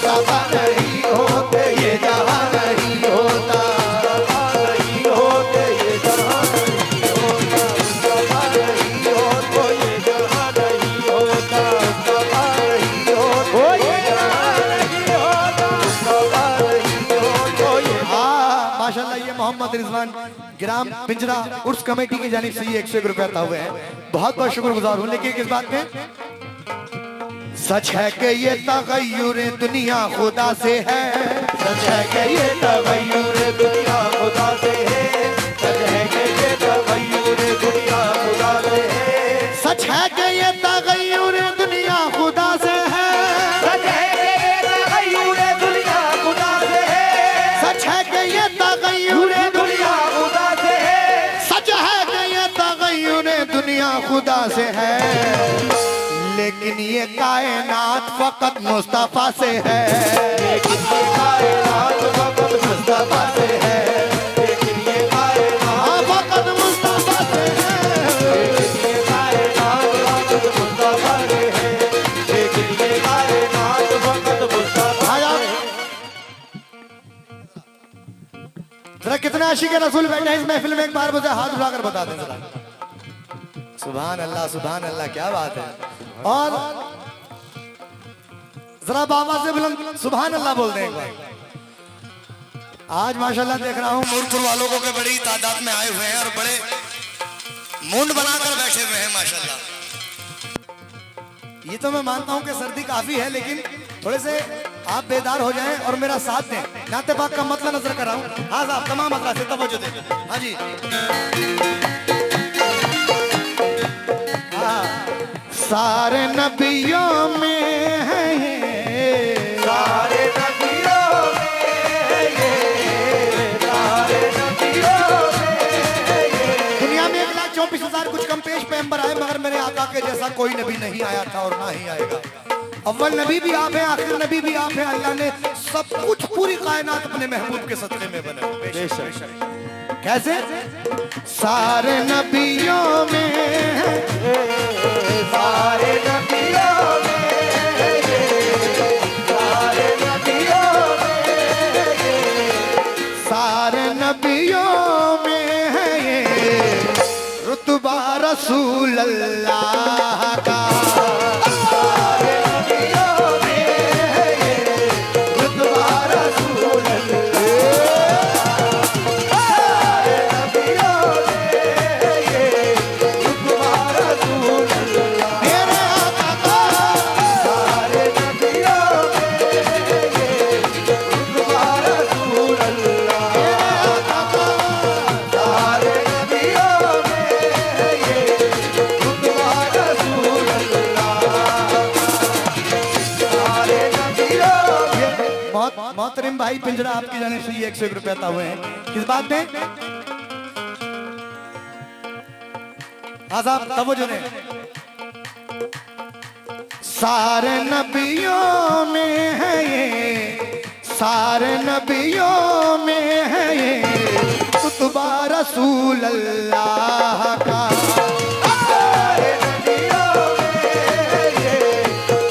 मुस्तफा नहीं होते ये जहां नहीं होता, नहीं होते ये जहां नहीं होता, मुस्तफा नहीं होते ये जहां नहीं होता, मुस्तफा नहीं होते ये जहां नहीं होता, मुस्तफा नहीं होते ये। हाँ माशाल्लाह, ये मोहम्मद रिजवान ग्राम पिंजरा उर्स कमेटी की जानिब से ये 101 रुपया था हुए हैं, बहुत बहुत शुक्रगुजार हूँ। लेकिन किस बात में सच है कि ये तगय्युर दुनिया खुदा से है, सच है कि ये तगय्युर दुनिया खुदा से है, सच है कि ये तगय्युर दुनिया खुदा से है, सच है कि ये तगय्युर दुनिया खुदा से है, सच है कि ये तगय्युर दुनिया खुदा से है, सच है कि ये तगय्युर दुनिया खुदा से है, सच है कि ये तगय्युर दुनिया खुदा से है। लेकिन ये कायनात फकत मुस्तफा से है, लेकिन ये कायनात फकत मुस्तफा से है, लेकिन ये कायनात फकत मुस्तफा से है, लेकिन ये कायनात फकत मुस्तफा से है, लेकिन ये कायनात फकत मुस्तफा से है। जरा कितने आशिक रसूल बैठे हैं इस महफिल में, एक बार मुझे हाथ उठाकर बता दें जरा। सुभान अल्लाह, क्या बात है। और जरा बाबा से बुलंद सुभान अल्लाह बोल दें एक बार। आज माशाल्लाह देख रहा हूँ नूरपुर वालों को के बड़ी तादाद में आए हुए हैं और बड़े मुंड बनाकर बैठे हुए हैं माशाल्लाह। ये तो मैं मानता हूँ कि सर्दी काफी है, लेकिन थोड़े से आप बेदार हो जाएं और मेरा साथ दें। नाते पाक का मतलब नजर कर रहा हूँ। हाँ साहब, तमाम हजरात से तवज्जो दें। हाँ जी, सारे नबियों में है ये, सारे नबियों में है ये, सारे नबियों में है ये। दुनिया में 1,34,000 कुछ कम पेश पैगंबर आए, मगर मेरे आका के जैसा कोई नबी नहीं आया था और ना ही आएगा। अव्वल नबी भी आप हैं, आखिर नबी भी आप हैं। अल्लाह ने सब कुछ, पूरी कायनात अपने महबूब के सदक़े में बना। कैसे? सारे नबियों में है, सारे नबियों में है ये, सारे नबियों में है ये, सारे नबियों में है ये रुतबा रसूल अल्लाह का। सारे नबियों में है ये रुतबा रसूल अल्लाह, सारे नबियों में है ये रुतबा रसूल अल्लाह। मेरे आका का सारे नबियों में है ये रुतबा रसूल अल्लाह, मेरे आका का सारे नबियों में है ये रुतबा रसूल अल्लाह, सारे नबियों में। मोहतरम भाई पिंजरा आपकी जाने से ये 101 रुपया था हुए हैं, किस बात में? हाँ साहब, तवज्जो दें। सारे नबियों में है ये, सारे नबियों में है ये रुतबा रसूल अल्लाह का। सारे नबियों में है ये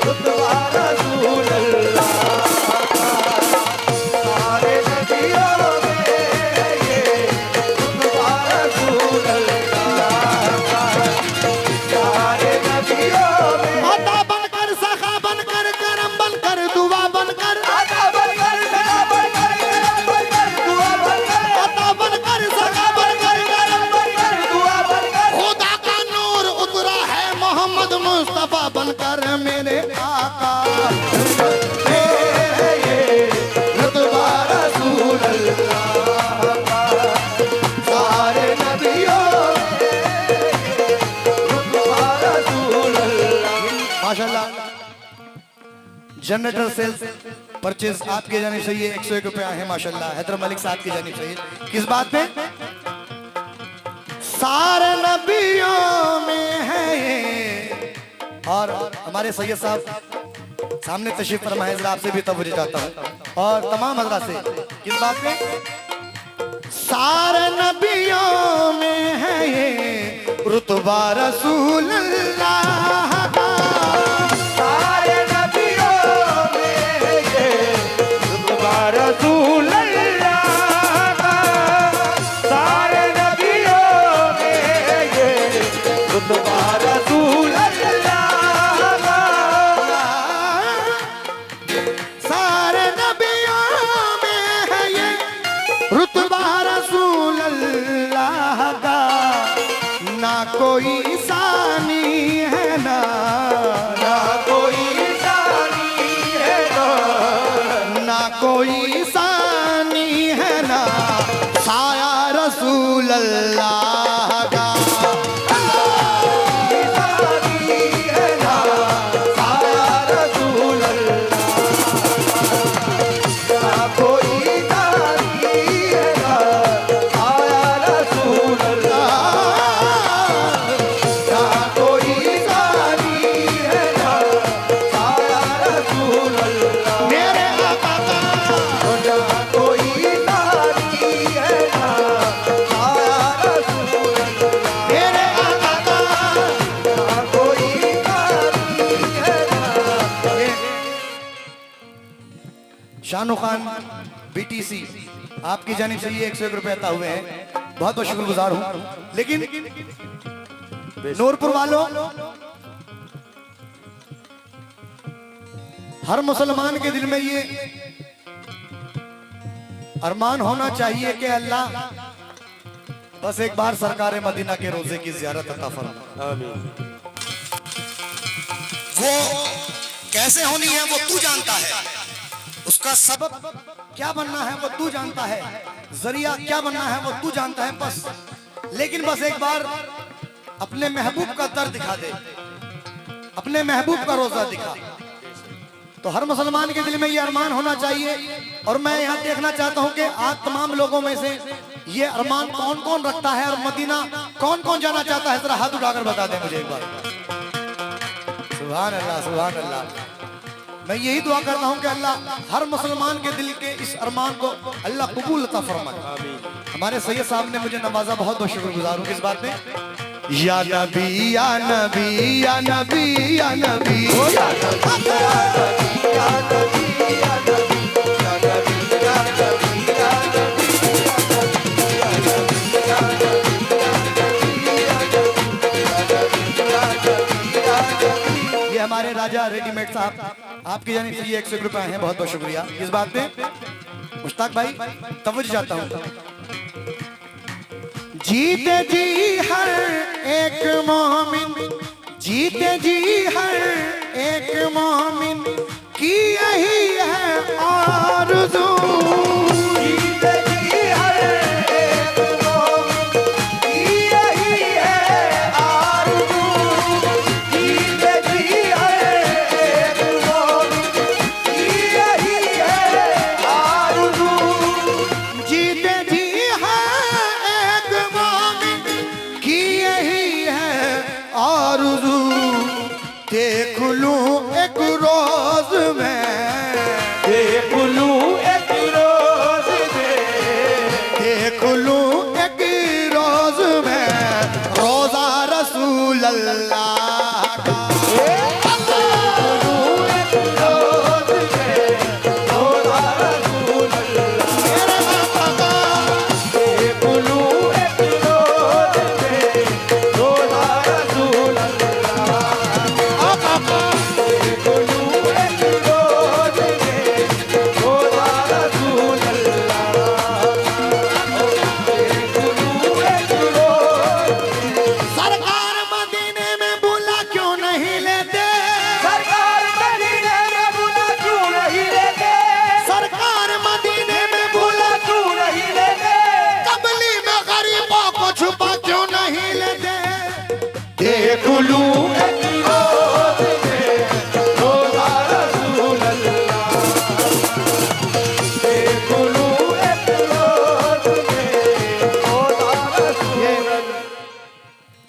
रुतबा रसूल अल्लाह का, सारे नबियों में है ये रुतबा रसूल अल्लाह का, सारे नबियों में। अता बनकर, सखा बनकर, करम बनकर, दुआ बनकर, अता बनकर, सखा बनकर, करम बनकर, दुआ बनकर, अता बनकर, सखा बनकर, करम बनकर, दुआ बनकर। खुदा का नूर उतरा है मोहम्मद मुस्तफा बनकर मेरे आका। ये रुतबा रसूल अल्लाह का, सारे नबियों में रुतबा रसूल अल्लाह। माशाल्लाह, जनरेटर सेल्स परचेज आपके जाने से ये 101 रुपया है माशाल्लाह। हैदर मलिक साहब की जाने से किस बात पे? सारे नबियों में है ये। और हमारे सैयद साहब सामने तशरीफ फरमाए, जरा आपसे भी तवज्जो चाहता हूँ और तमाम हजरात से, किस बात पे? सारे नबियों में है ये रुतबा रसूल अल्लाह का, सारे नबियों में है ये कोई सानी है ना साया रसूल अल्लाह का। शाहरुख खान बीटीसी आपकी जानिब से ये 101 रुपए अता हुए हैं, बहुत बहुत शुक्रगुजार हूँ। लेकिन नूरपुर वालों, हर मुसलमान के दिल में ये अरमान होना चाहिए कि अल्लाह बस एक बार सरकार मदीना के रोजे की ज़ियारत अता फरमा। आमीन। वो कैसे होनी है वो तू जानता है, उसका सबब क्या बनना है वो तू जानता है, जरिया क्या बनना है वो तू जानता है बस। लेकिन बस एक बार अपने महबूब का दर दिखा दे, अपने महबूब का रोजा दिखा। तो हर मुसलमान के दिल में ये अरमान होना चाहिए। और मैं यहाँ देखना चाहता हूँ कि आज तमाम लोगों में से ये अरमान कौन कौन रखता है और मदीना कौन कौन जाना चाहता है, जरा हाथ उठाकर बता दें मुझे एक बार। सुभान अल्लाह, सुभान अल्लाह। मैं यही दुआ करता हूँ कि अल्लाह हर मुसलमान के दिल के इस अरमान को अल्लाह कबूल अता फरमाए। हमारे सैयद साहब ने मुझे नवाजा, बहुत बहुत शुक्रगुजार हूँ इस बात में। या नबी या नबी या नबी या नबी या नबी या नबी या नबी या नबी। ये हमारे राजा रेडीमेड साहब आपकी जानिब से ये 101 रुपए हैं, बहुत बहुत शुक्रिया इस बात पे। मुश्ताक भाई तवज्जो चाहता हूँ। जीते जी हर एक मोमिन, जीते जी हर एक मोमिन की यही है आरज़ू। जीते जी हर एक मोमिन की यही है आरज़ू। जीते जी हर एक मोमिन की यही है आरज़ू। जीते जी देख लूं एक रोज में, देख लूं एक रोज में, देख लूं एक रोज में रोजा रसूल अल्लाह का।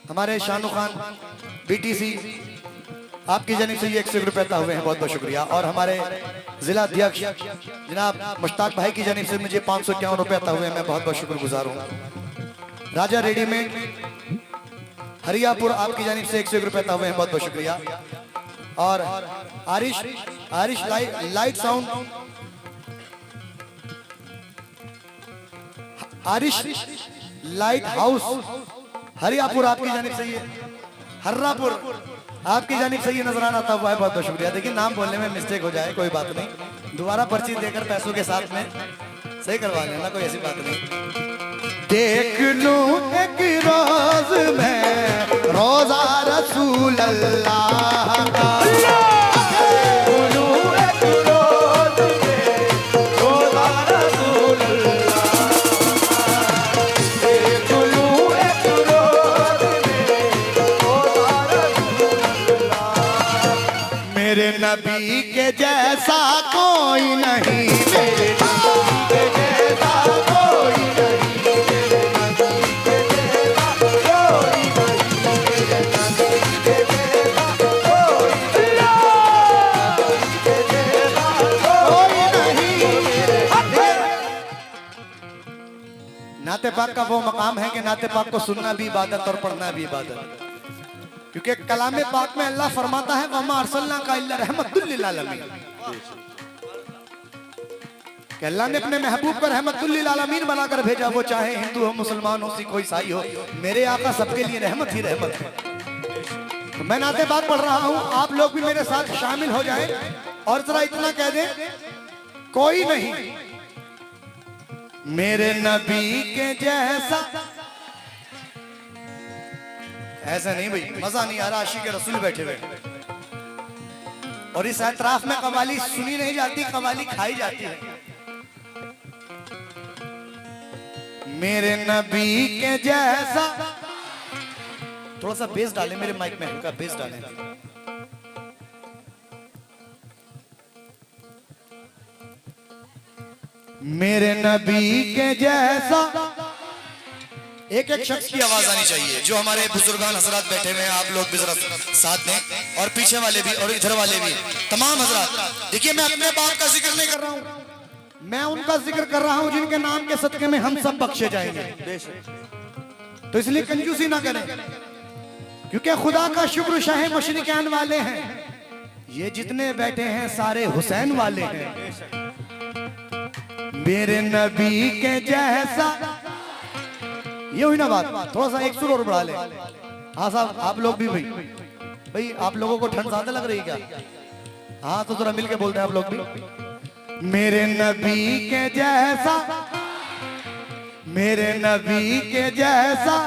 हमारे शाहरुख खान बीटीसी आपकी जानिब से ये 101 रुपए अता हुए हैं, बहुत बहुत शुक्रिया। और हमारे जिला अध्यक्ष जनाब मुश्ताक भाई की जानिब से मुझे 551 रुपए अता हुए हैं, मैं बहुत बहुत शुक्रगुजार हूँ। राजा रेडीमेड हरियापुर आपकी जानिब से 101 रुपए अता हुए हैं, बहुत बहुत शुक्रिया। और Arish light sound, Arish light house Hariyapur आपकी जानिब से ये, हर्रापुर आपकी जानिब से ये नजराना आता हुआ है, बहुत बहुत शुक्रिया। देखिए नाम बोलने में मिस्टेक हो जाए कोई बात नहीं, दोबारा पर्ची देकर पैसों के साथ में सही करवा लेना, कोई ऐसी बात नहीं। देख लूं एक रोज में रोजा रसूल अल्लाह का। कोई नहीं, मेरे नबी के जैसा कोई नहीं, मेरे नबी के जैसा कोई नहीं, मेरे नबी के जैसा कोई नहीं। नाते पाक का वो मकाम है कि नाते पाक को सुनना भी इबादत और पढ़ना भी इबादत, क्योंकि कलाम पाक में अल्लाह फरमाता है वमा अरसलनाका इल्ला रहमतुल लिल आलमीन, कि अल्लाह ने अपने महबूब को रहमतुल लिल आलमीन बनाकर भेजा। वो चाहे हिंदू हो, मुसलमान हो, सिख हो, ईसाई हो, मेरे आका सबके लिए रहमत ही रहमत है। तो मैं नाते पाक पढ़ रहा हूं, आप लोग भी मेरे साथ शामिल हो जाएं और जरा इतना कह दें, कोई नहीं मेरे नबी के जैसा। ऐसा नहीं भाई, मजा नहीं आ रहा, आशिक रसूल बैठे बैठे और इस एतराफ में कवाली सुनी नहीं जाती, कवाली खाई जाती है। मेरे नबी के जैसा, थोड़ा सा बेस डालें मेरे माइक में, हल्का बेस डालें। मेरे नबी के जैसा, एक एक शख्स की आवाज आनी चाहिए। जो हमारे बुजुर्गान हजरात बैठे हुए हैं, आप लोग भी जरा साथ दें, और पीछे वाले भी और इधर वाले भी, तमाम हजरात। देखिए मैं अपने बाप का जिक्र नहीं कर रहा हूं, मैं उनका जिक्र कर रहा हूं जिनके नाम के सदके में हम सब बख्शे जाएंगे। तो इसलिए कंजूसी ना करें, क्योंकि खुदा का शुक्र शाह मशरिकान वाले हैं, ये जितने बैठे हैं सारे हुसैन वाले हैं। मेरे नबी के जैसा, ये हुई ना बात। थोड़ा सा एक सुर और बढ़ा ले। हाँ साहब, आप लोग भी भाई आप लोगों को ठंड ज्यादा लग रही क्या? हाँ तो जरा मिलके बोलते हैं आप लोग भी। मेरे नबी के जैसा, मेरे नबी के जैसा,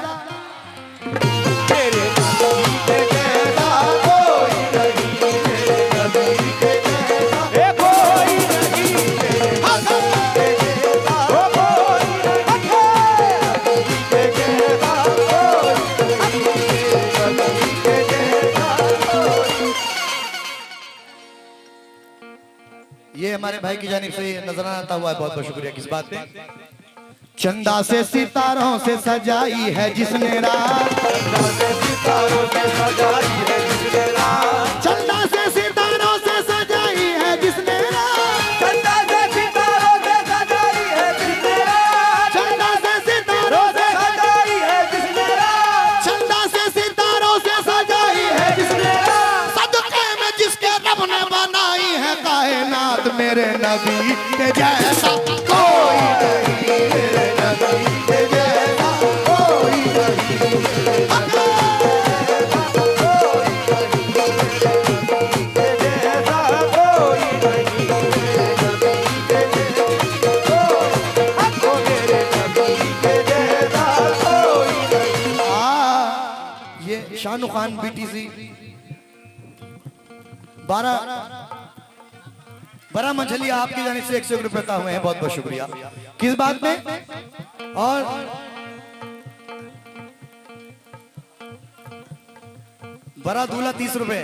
मेरे नबी के जैसा कोई नहीं, मेरे नबी के जैसा कोई नहीं, मेरे नबी के जैसा कोई नहीं, नबी के जैसा कोई नहीं, नबी के जैसा कोई। ये हमारे भाई की जानिब से नजराना आता हुआ है, बहुत बहुत शुक्रिया। किस बात पे? चंदा से सितारों से सजाई है जिसने रात, चंदा से सितारों से सजाई है जिसने रात, चंदा से सितारों से सजाई है जिसने रात, चंदा से सितारों से सजाई है जिसने रात, चंदा से सितारों से सजाई है जिसने रात, चंदा से सितारों से सजाई है जिसने रात, सदके में जिसके रब ने बनाई है कायनात। मेरे नबी के जैसा कोई नहीं, मेरे नबी के जैसा कोई नहीं, मेरे नबी के जैसा कोई नहीं, मेरे नबी के जैसा कोई नहीं। ये शाहरुख खान बीटीसी 12 मंझलिया आपकी जानिब से 101 रुपए का हुए हैं, बहुत बहुत शुक्रिया। किस बात में? और बड़ा दूल्हा 30 रुपए।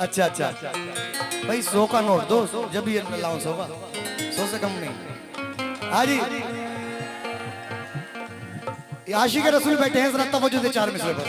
अच्छा अच्छा भाई, 100 का नोट दो, जब ये लाऊं 100 का, 100 से कम नहीं। हाँ जी, आशिक रसूल बैठे हैं, जरा तवज्जो दे 4 मिसरे पर।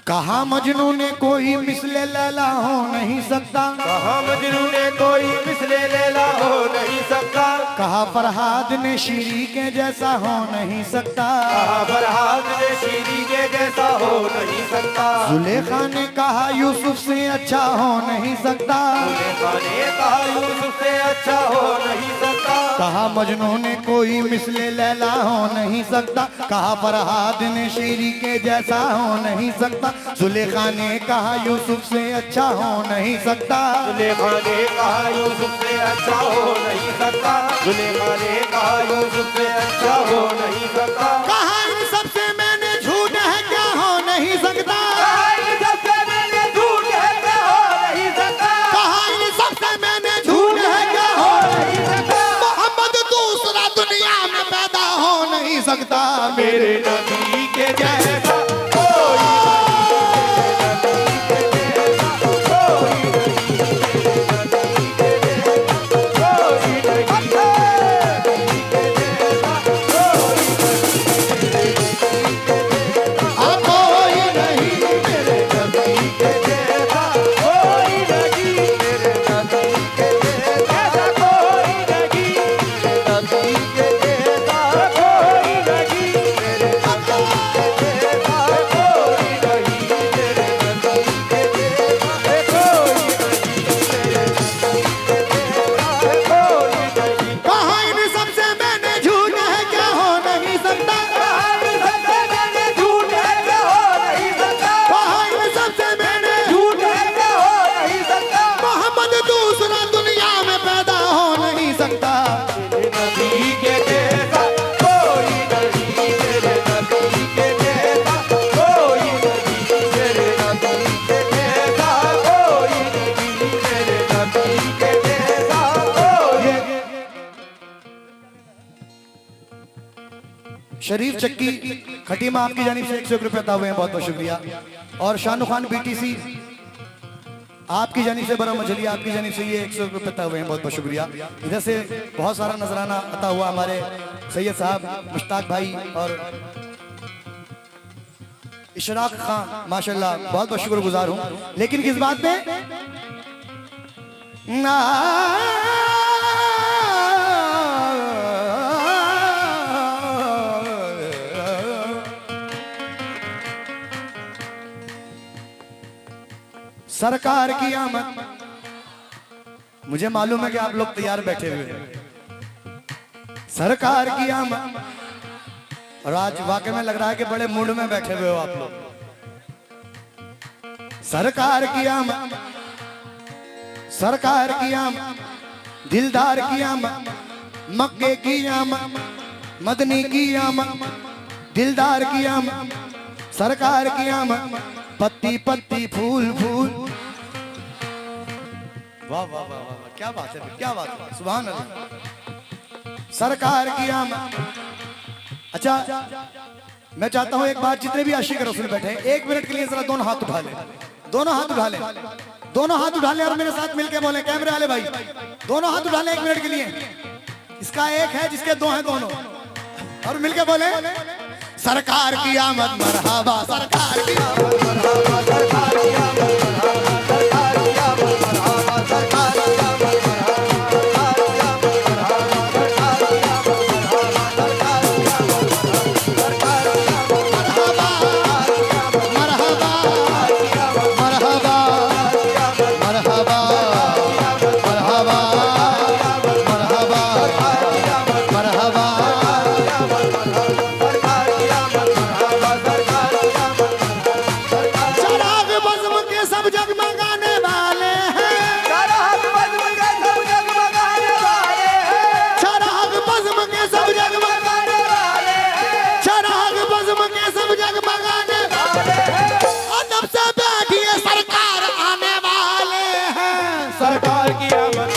कहा मजनू ने कोई मिसले लैला हो नहीं सकता, कहा मजनू ने कोई मिसले लैला हो नहीं सकता, कहा फरहाद ने शीरी के जैसा हो नहीं सकता, कहा फरहाद ने शीरी के जैसा हो नहीं सकता, जुलेखा ने कहा यूसुफ से अच्छा हो नहीं सकता, जुलेखा ने कहा यूसुफ से अच्छा हो नहीं सकता, कहा मजनू ने कोई मिसले लैला हो नहीं सकता, कहा फरहाद ने शीरी के जैसा हो नहीं सकता, जुलेखा ने कहा यूसुफ से अच्छा हो नहीं सकता, जुलेखा ने कहा यूसुफ से अच्छा हो नहीं सकता, जुलेखा ने कहा यूसुफ से अच्छा हो नहीं सकता, कहा इन सबसे मैंने झूठ है क्या हो नहीं सकता, कहा इन सबसे मैंने झूठ है क्या हो नहीं सकता, कहा इन सबसे मैंने झूठ है क्या हो नहीं सकता, मोहम्मद दूसरा दुनिया में पैदा हो नहीं सकता। मेरे नबी के जैसा कोई शरीफ चक्की खटीमा आपकी जानिब से 101 रुपए अता हुए हैं, बहुत बहुत शुक्रिया। और शानू खान BTC आपकी जानिब से, बड़ा मछली आपकी जानिब से ये 101 रुपए अता हुए हैं, बहुत बहुत शुक्रिया। इधर से बहुत सारा नजराना अता हुआ हमारे सैयद साहब मुश्ताक भाई और इशराक खान, माशाल्लाह बहुत बहुत शुक्रगुजार हूँ। लेकिन किस बात पे सरकार की आमद, मुझे मालूम है कि आप लोग तैयार बैठे हुए हैं। सरकार की आमद, और आज वाकई में लग रहा है कि बड़े मूड में बैठे हुए हो आप लोग। सरकार की आमद, सरकार की आमद, दिलदार की आमद, मक्के की आमद, मदनी की आमद, दिलदार की आमद, सरकार की आमद, पत्ती पत्ती फूल फूल। वाह वाह वाह वाह, क्या बात है, क्या बात है, सुभान अल्लाह। सरकार की आमद। अच्छा, मैं चाहता हूं एक बार जितने भी आशिक रसूल बैठे हैं, 1 मिनट के लिए जरा दोनों हाथ उठा लें, दोनों हाथ उठा लें, दोनों हाथ उठा लें और मेरे साथ मिलके बोले, कैमरे वाले भाई दोनों हाथ उठा लें 1 मिनट के लिए। इसका एक है जिसके 2 हैं दोनों, और मिलके बोले सरकार की आमद मरहबा, सरकार की आमद मरहबा, सरकार की आमद मरहबा, सरकार की आमद मरहबा, सरकार की आमद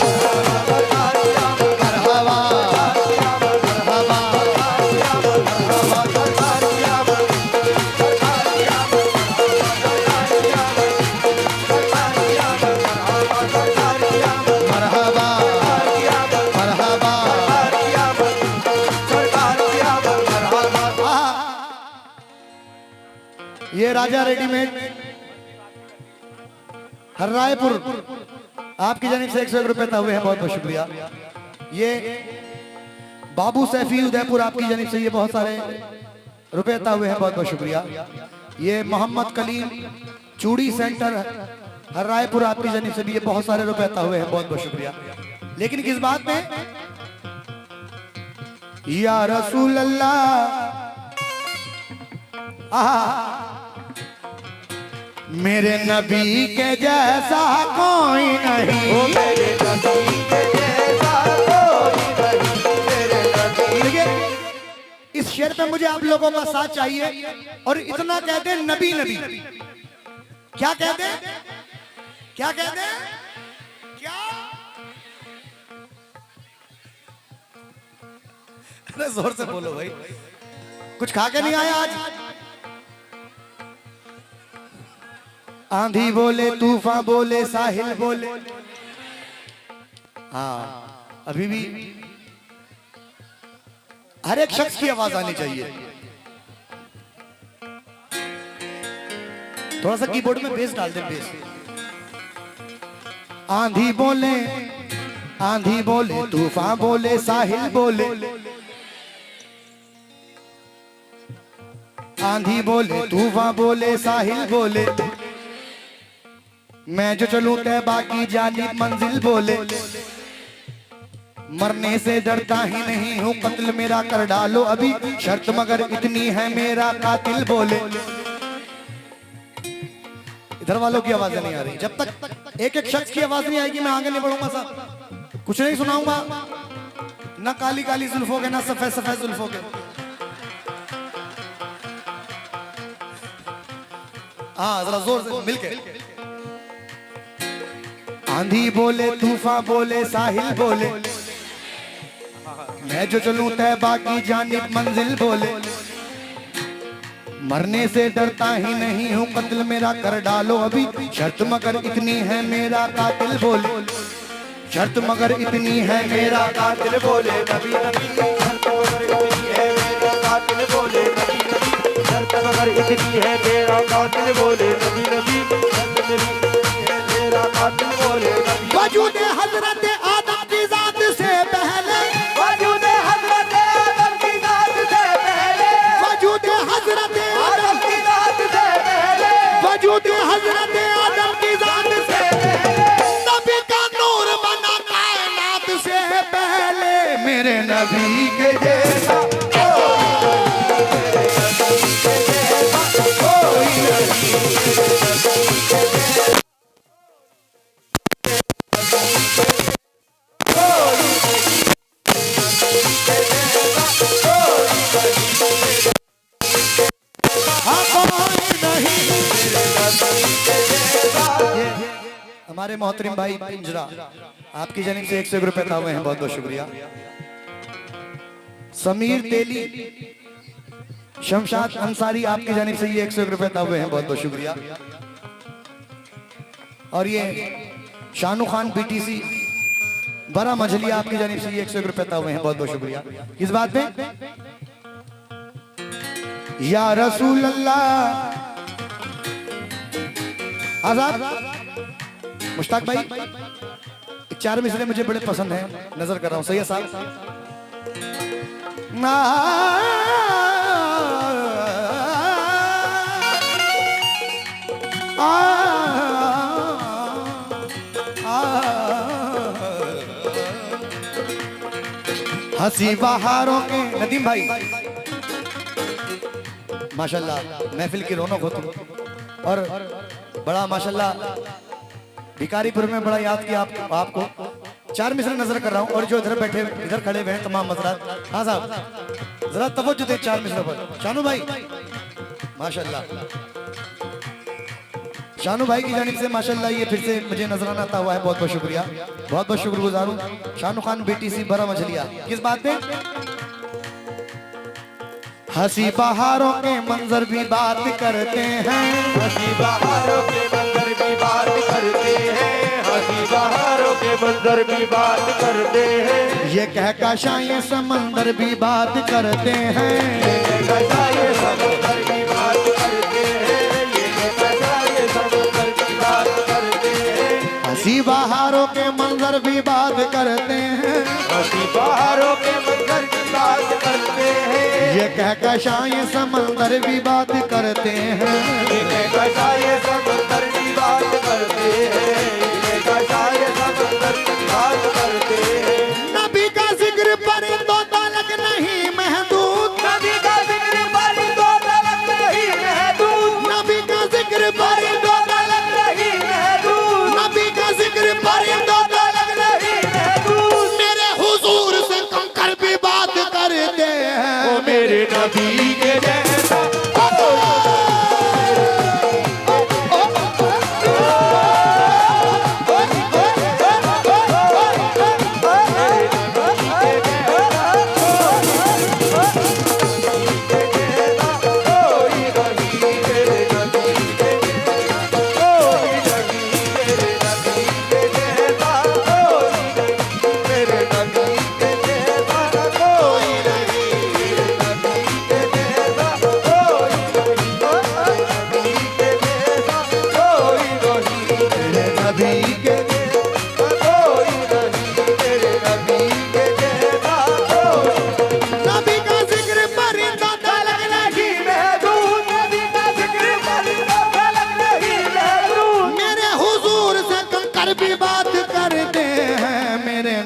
ये राजा रेडीमेड हररायपुर आपकी जानिब से 101 रुपए हुए हैं, बहुत बहुत शुक्रिया। ये बाबू सैफी उदयपुर आपकी जानिब से ये बहुत सारे रुपए अता हुए हैं, बहुत बहुत शुक्रिया। ये मोहम्मद कलीम चूड़ी सेंटर हररायपुर आपकी जानिब से भी ये बहुत सारे रुपए अता हुए हैं, बहुत बहुत शुक्रिया। लेकिन किस बात में, या रसूल अल्लाह मेरे नबी के जैसा कोई नहीं, ओ मेरे नबी के जैसा कोई नहीं, मेरे नबी। इस शेर पे मुझे आप लोगों का साथ चाहिए और इतना कहते हैं नबी नबी, क्या कहते हैं, क्या कहते हैं, क्या, अरे जोर से बोलो भाई, कुछ खा के नहीं आया आज। आंधी बोले, तूफान बोले, साहिल बोले, हाँ अभी भी हर एक शख्स की आवाज आनी चाहिए। थोड़ा सा कीबोर्ड में बेस डाल दे, बेस। आंधी बोले, आंधी बोले, तूफान बोले, साहिल बोले, आंधी बोले, तूफान बोले, साहिल बोले, मैं जो चलूं तैबा की जानिब मंजिल बोले, मरने से डरता ही नहीं हूं, कत्ल मेरा कर डालो अभी, शर्त मगर इतनी है मेरा कातिल बोले। इधर वालों की आवाजें नहीं आ रही, जब तक एक एक शख्स की आवाज नहीं आएगी मैं आगे नहीं बढ़ूंगा साहब, कुछ नहीं सुनाऊंगा, ना काली काली जुल्फों के, ना सफेद सफेद जुल्फों के। हाँ जरा जोर से मिलके। आंधी बोले, तूफान बोले, साहिल बोले, मैं जो चलूं तैबा की जानिब मंजिल बोले, मरने से डरता ही नहीं हूँ, कत्ल मेरा कर डालो अभी, शर्त मगर इतनी है मेरा कातिल बोले, शर्त मगर इतनी है मेरा कातिल बोले नबी नबी, शर्त मगर इतनी है मेरा कातिल बोले नबी नबी, शर्त मगर इतनी है मेरा कातिल बोले नबी नबी, शर्त मेरी इतनी है मेरा कातिल बोले नबी। वजूद हजरत आदम की जात से पहले, वजूद हजरत आदम की जात से पहले, वजूद हजरत आदम की जात से पहले, वजूद हजरत आदम की जात से नबी का नूर बना कायनात से पहले, मेरे नबी के जैसा हमारे मोहतरम भाई पिंजरा आपकी जानिब से 101 रुपए था हुए हैं, बहुत बहुत शुक्रिया। समीर तेली शमशाद अंसारी आपकी जानिब से ये 101 रुपए था हुए हैं, बहुत बहुत शुक्रिया। और ये शानू खान बीटीसी बड़ा मझली आपकी जानिब से ये 101 रुपए था हुए हैं, बहुत बहुत शुक्रिया। किस बात में? या रसूल अल्लाह। आजाद मुश्ताक भाई, 4 मिसरे मुझे बड़े पसंद हैं, नजर कर रहा हूं, सही है साहब? हंसी बहारों के नदीम भाई माशाल्लाह महफिल की रौनक होती, और बड़ा माशाल्लाह भिकारीपुर में बड़ा याद किया आपको। 4 मिसरे नजर कर रहा हूँ, और जो इधर बैठे इधर खड़े हुए हैं तमाम मजरात, हाँ साहब जरा तवज्जो दे 4 मिसरे पर। शानू भाई माशाल्लाह, शानू भाई की जानिब से माशाल्लाह ये फिर से मुझे नजराना आता हुआ है, बहुत बहुत शुक्रिया, बहुत बहुत शुक्रगुजार हूँ। शानू खान बीटीसी बड़ा मछलिया। किस बात पे? हंसी बहारों के मंजर भी बात करते हैं, हंसी बहारों के मंजर भी बात करते हैं, हंसी बहारों के मंजर भी बात करते हैं, ये कहकशाएं समंदर भी बात करते हैं, ये कहकशाएं समंदर भी बात करते हैं, ये कहकशाएं समंदर भी बात करते हैं, हंसी बहारों के मंजर भी बात करते हैं, हंसी बहारों के मंजर की बात करते हैं, ये कहकशाएं समंदर भी बात करते हैं, ये कहकशाएं समंदर की बात करते हैं, ये कहकशाएं समंदर की बात करते हैं। नबी का जिक्र परिंदों तलक नहीं महदूद, नबी का जिक्र परिंदों तलक नहीं महदूद, नबी का जिक्र परिंदों तलक नहीं महदूद, नबी का जिक्र परिंदों तलक नहीं महदूद। मेरे हुजूर से कंकर भी बात करते हैं, ओ मेरे नबी के जैसा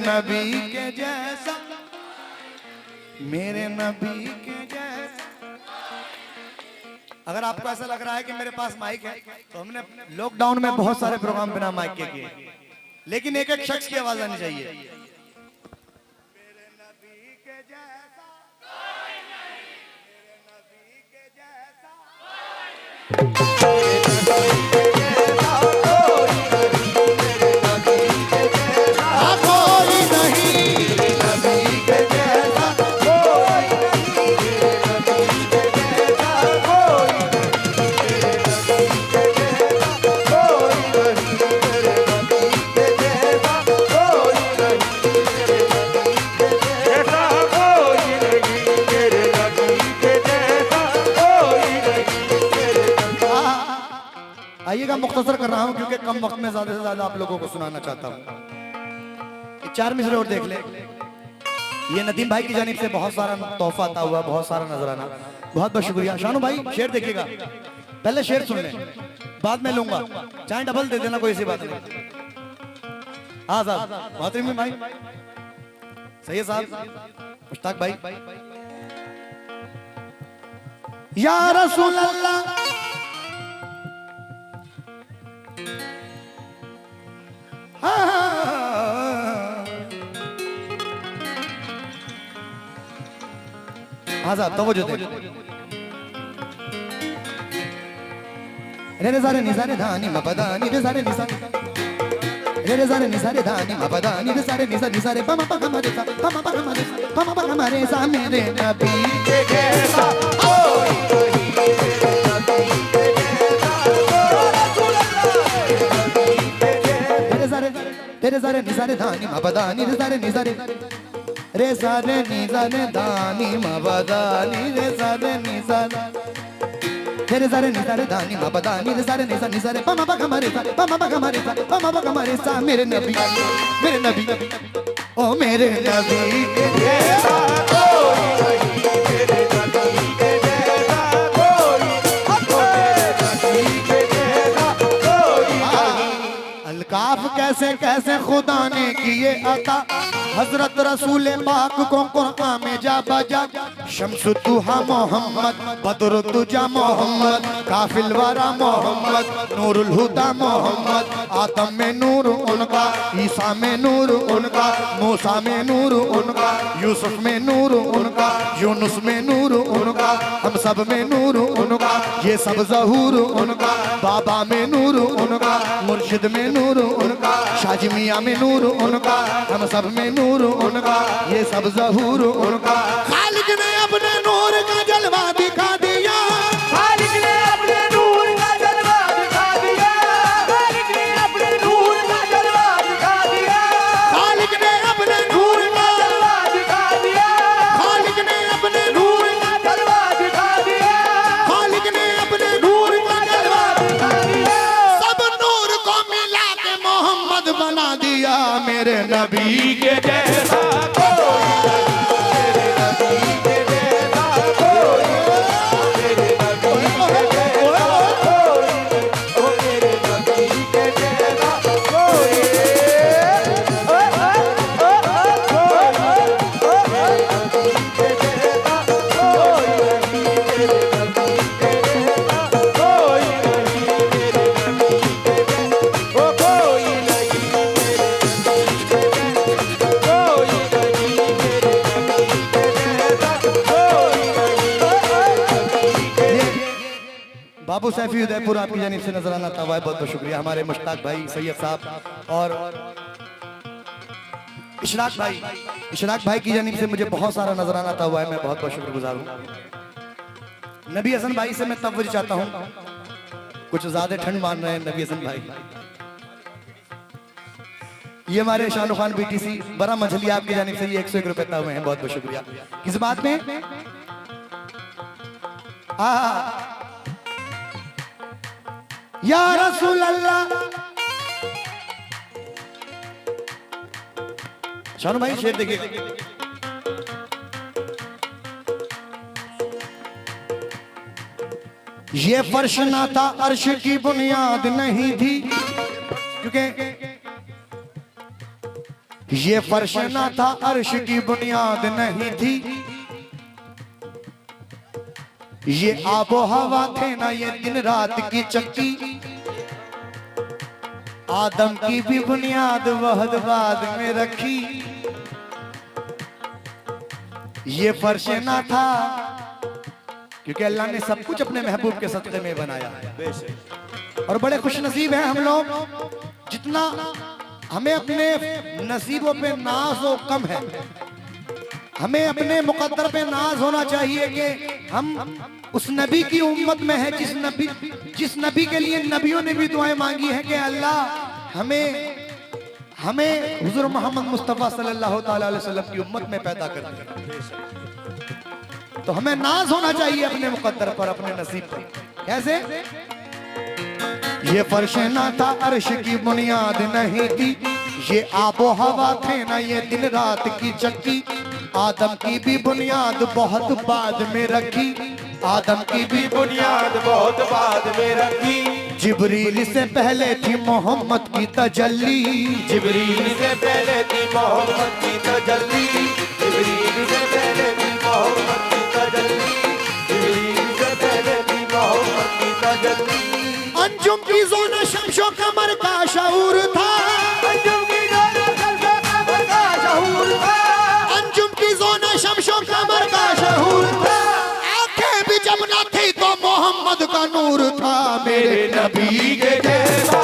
नबी के जैसा, मेरे नबी के जैसा। अगर आपको ऐसा लग रहा है कि मेरे पास माइक है, तो हमने लॉकडाउन में बहुत सारे प्रोग्राम बिना माइक के किए, लेकिन एक एक शख्स की आवाज आनी चाहिए। मेरे नबी के जैसा, मेरे नबी के जैसा। कम वक्त में ज्यादा से ज्यादा आप लोगों को सुनाना चाहता हूँ। 4 मिसरे और देख ले। ये नदीम भाई की जानिब से बहुत सारा तोहफा आता हुआ, बहुत सारा नजराना, बहुत बहुत शुक्रिया। शानू भाई शेर देखिएगा, पहले शेर सुन ले, बाद में लूंगा, चाहे डबल दे देना, कोई ऐसी बात नहीं। हाँ साहब, मोहतरम भाई, सही साहब, मुश्ताक भाई। या रसूल अल्लाह हाँ साहब, तो वो जो थे रे सारे निसारे धानी मपदानी रे सारे निसारे रे सारे निसारे धानी मपदानी रे सारे निसारे पम पम हमारे सा पम पम हमारे सा पम पम हमारे सा मेरे नबी के जैसा कोई नहीं, मेरे नबी के जैसा रसूल अल्लाह। तेरे सारे निसारे धानी मपदानी रे सारे निसारे रे सारे निसारे धानी मपदानी रे सारे निसारे तेरे सारे निसारे धानी मपदानी रे सारे निसारे पम पम हमारे सा पम पम हमारे सा पम पम हमारे सा मेरे नबी ओ मेरे नबी के जैसा कोई नहीं, मेरे नबी के जैसा कोई नहीं, के जैसा कोई नहीं। अलकाफ कैसे कैसे खुदा ने किए अता, हजरत रसूल पाक को कुरान में जा बजा। शम्सुद्दुहा मोहम्मद, बदरुद्दुजा मोहम्मद, काफिल वारा मोहम्मद, नूरुल हुदा मोहम्मद। आदम में नूर उनका, ईसा में नूर उनका, मूसा में नूर उनका, यूसुफ में नूर उनका, यूनुस में नूर उनका, हम सब में नूर उनका, ये सब ज़हूर उनका। बाबा में नूर उनका, मुर्शिद में नूर उनका, शाजी मियां में नूर उनका, हम सब में नूर उनका, ये सब ज़हूर उनका। खालिक ने अपने नूर का जलवा दिखा दिया, खालिक ने अपने नूर का जलवा दिखा दिया, खालिक ने अपने नूर का जलवा दिखा दिया, खालिक ने अपने नूर का जलवा दिखा दिया, खालिक ने अपने नूर का जलवा दिखा दिया, खालिक ने अपने नूर का जलवा दिखा दिया। सब नूर को मिला के मोहम्मद बना दिया, मेरे नबी के जैसा कोई नहीं, मेरे नबी के जैसा कोई नहीं, मेरे नबी के जैसा कोई नहीं, ओ मेरे नबी के जैसा कोई नहीं, मेरे नबी के जैसा कोई नहीं, मेरे नबी के जैसा कोई नहीं, मेरे नबी के जैसा ओ कोई नहीं, मेरे नबी के जैसा कोई नहीं, मेरे नबी के जैसा कोई नहीं। बाबू सैफी उदयपुर आपकी जानिब से नजराना था, बहुत बहुत शुक्रिया। हमारे मुश्ताक भाई, सैयद साहब और इशराक भाई की जानिब से मुझे बहुत सारा नजराना था हुआ है, मैं बहुत बहुत शुक्रगुजार हूँ। नबी हसन भाई से मैं तवज्जो चाहता हूँ, कुछ ज्यादा ठंड मान रहे हैं नबी हसन भाई। ये हमारे शाहरुख खान बीटीसी बड़ा मछली आपकी जानिब से ये 101 रुपए था हुए हैं, बहुत बहुत शुक्रिया। किस बात में या रसूल अल्लाह। शानू भाई शेर देखिए, ये फर्श ना था, अर्श की बुनियाद नहीं थी, क्योंकि ये फर्श ना था, अर्श की बुनियाद नहीं थी, ये आबो हवा थे ना, ये दिन रात की चक्की, आदम की भी बुनियाद वहद बाद में रखी। ये फर्श ना था, क्योंकि अल्लाह ने सब कुछ अपने महबूब के सदक़े में बनाया है। और बड़े खुश नसीब हैं हम लोग, जितना हमें अपने नसीबों पे नाज हो कम है। हमें अपने मुकद्दर पे नाज होना चाहिए कि हम उस नबी की उम्मत में है, जिस नबी के लिए नबियों ने भी दुआएं मांगी हैं कि अल्लाह हमें हुजूर मोहम्मद मुस्तफ़ा सल्लल्लाहु अलैहि वसल्लम की उम्मत में पैदा कर दिया। तो हमें नाज होना चाहिए अपने मुकद्दर पर, अपने नसीब पर। कैसे? ये फर्श ना था अर्श की बुनियाद नहीं थी, ये आबो हवा थे ना ये दिन रात की चक्की। आदम की भी बुनियाद बहुत बाद में रखी, आदम की भी बुनियाद बहुत बाद में रखी। जिब्रील से पहले थी मोहम्मद की तजल्ली, जिब्रील से पहले थी मोहम्मद की तजल्ली, जिब्रील से पहले थी मोहम्मद की तजल्ली, जिब्रील से पहले थी मोहम्मद की तजल्ली। अंजुम की ज़ोन शमशो कमर का शऊर था, अंजुम की ज़ोन शमशो कमर का शऊर था, अंजुम की ज़ोन शमशो कमर का शऊर था। आंखें भी जब न थी तो मोहम्मद का नूर था। मेरे नबी के जैसा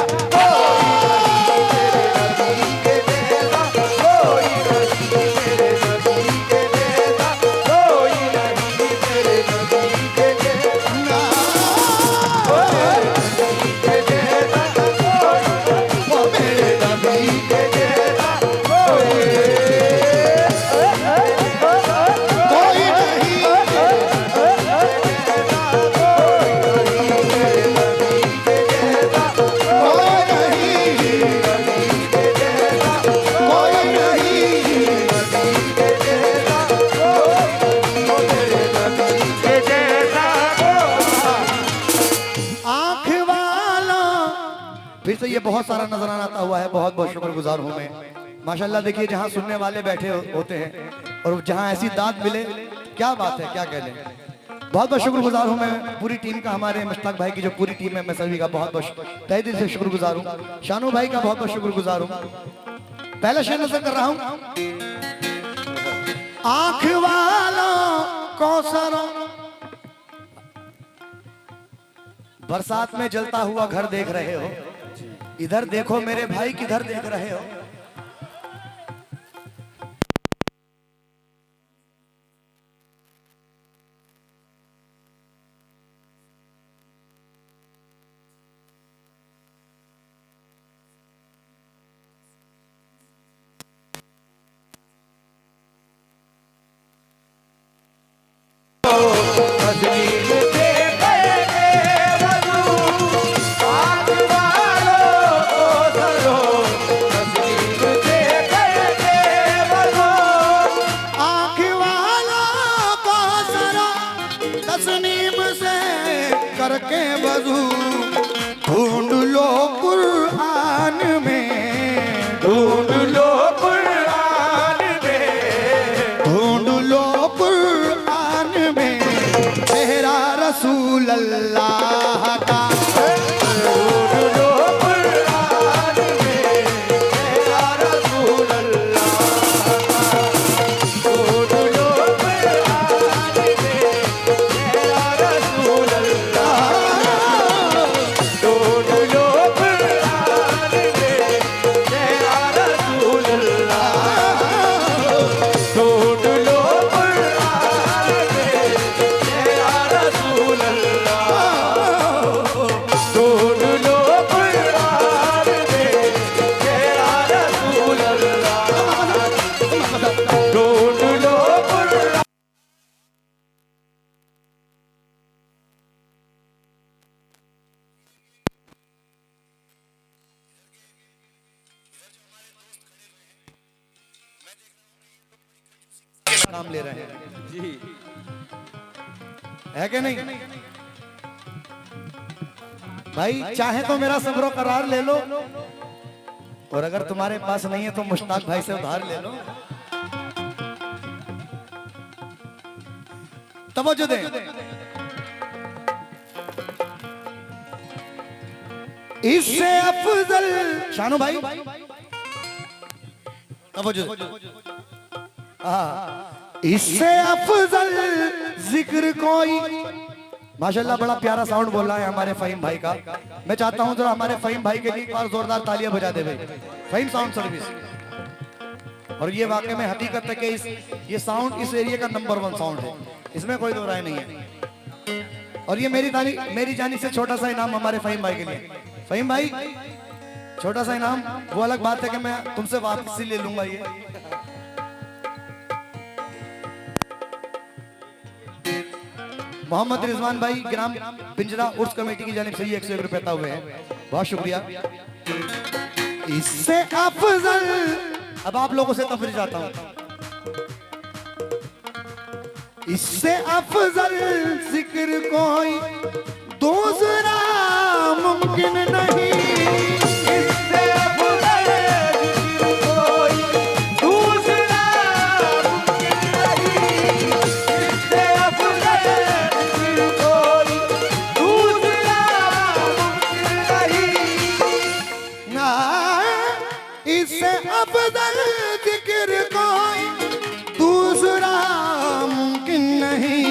फिर से ये बहुत सारा नजराना आता हुआ है। बहुत बहुत शुक्रगुजार हूँ मैं। माशाल्लाह देखिए जहाँ सुनने वाले बैठे होते हैं और जहाँ ऐसी दाद मिले, क्या बात है, क्या कह लें। बहुत बहुत शुक्रगुजार हूँ मैं पूरी टीम का, हमारे मुश्ताक भाई की जो पूरी टीम है, मैं सभी का बहुत बहुत तहे दिल से शुक्रगुजार हूँ। शानू भाई का बहुत बहुत शुक्रगुजार हूँ। पहला शेर नजर कर रहा हूँ। आंख वालों कौसरों, बरसात में जलता हुआ घर देख रहे हो, इधर देखो मेरे भाई किधर देख रहे हो। करके वजू ढूंढ लो कुरान में, ढूंढ लो कुरान में, ढूंढ लो कुरान में चेहरा रसूल अल्लाह का। ढूंढ लो कुरान में चेहरा रसूल अल्लाह का, ढूंढ लो कुरान में चेहरा रसूल अल्लाह का, ढूंढ लो कुरान में चेहरा रसूल अल्लाह का, ढूंढ लो कुरान में चेहरा रसूल अल्लाह का, ढूंढ लो कुरान में चेहरा रसूल अल्लाह का, ढूंढ लो कुरान। नाम ले रहे हैं जी, है कि नहीं भाई? चाहे तो मेरा सब्र करार ले लो, और अगर तुम्हारे पास नहीं है तो मुश्ताक भाई से उधार ले लो। तवज्जो दें। इससे अफजल शानू भाई तवज्जो दें। इससे अफजल जिक्र कोई, माशाल्लाह बड़ा प्यारा साउंड बोल रहा है हमारे फहीम भाई का। मैं चाहता हूं जरा हमारे फहीम भाई के लिए एक बार जोरदार तालियां बजा दे भाई। Faheem sound service. और ये वाकई में हकीकत है कि ये साउंड इस एरिया का नंबर 1 साउंड है, इसमें कोई दो राय नहीं है। और ये मेरी जानी से छोटा सा इनाम हमारे फहीम भाई के लिए। फहीम भाई छोटा सा इनाम, वो अलग बात है कि मैं तुमसे वापसी ले लूंगा। ये मोहम्मद रिजवान भाई ग्राम पिंजरा उर्स कमेटी की जानिब से 101 रुपए हुए हैं। बहुत शुक्रिया। इससे अफजल, अब आप लोगों से तफरीह चाहता हूं। इससे अफजल जिक्र कोई दूसरा मुमकिन नहीं। इससे अफजल जिक्र कोई दूसरा मुमकिन नहीं। इससे अफजल जिक्र कोई दूसरा मुमकिन नहीं। ना इससे अफजल जिक्र कोई दूसरा मुमकिन नहीं।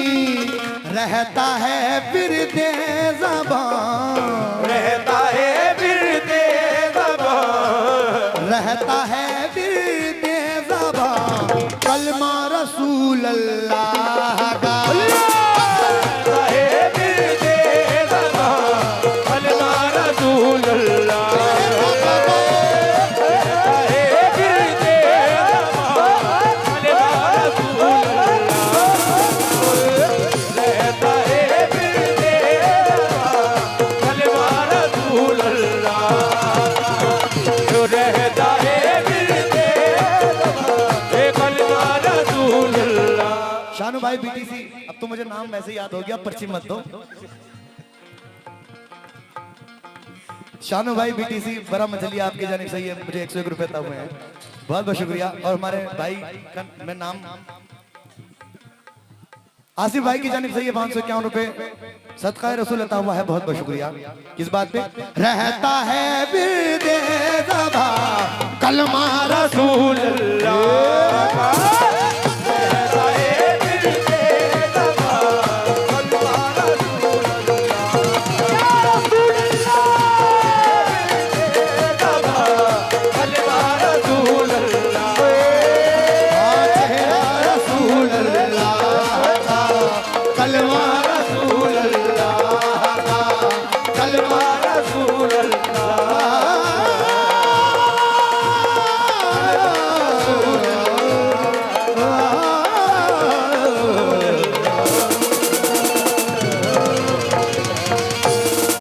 रहता है फिर दे ज़बान, रहता है बिरदे ज़बान, रहता है फिर दे ज़बान कलमा रसूल अल्लाह का। रहता है बिरदे ज़बान कलमा रसूल अल्लाह। रहता है बिरदे ज़बान कलमा रसूल अल्लाह। रहता है बिरदे ज़बान कलमा रसूल अल्लाह। जो रहता है बिरदे ज़बान कलमा रसूल अल्लाह। शानू भाई बीटीसी, अब तो मुझे नाम वैसे याद हो गया, पर्ची मत दो। शानू भाई बीटीसी बड़ा मछली आपकी जानिब से ये मुझे 101 रुपए तब हुए हैं, बहुत बहुत शुक्रिया। और हमारे भाई का मैं नाम आसिफ भाई की जानिब से ये 551 रुपए सदका रसूल अता हुआ है, बहुत बहुत शुक्रिया। किस बात पे? रहता है बिरदे ज़बान कलमा रसूल अल्लाह।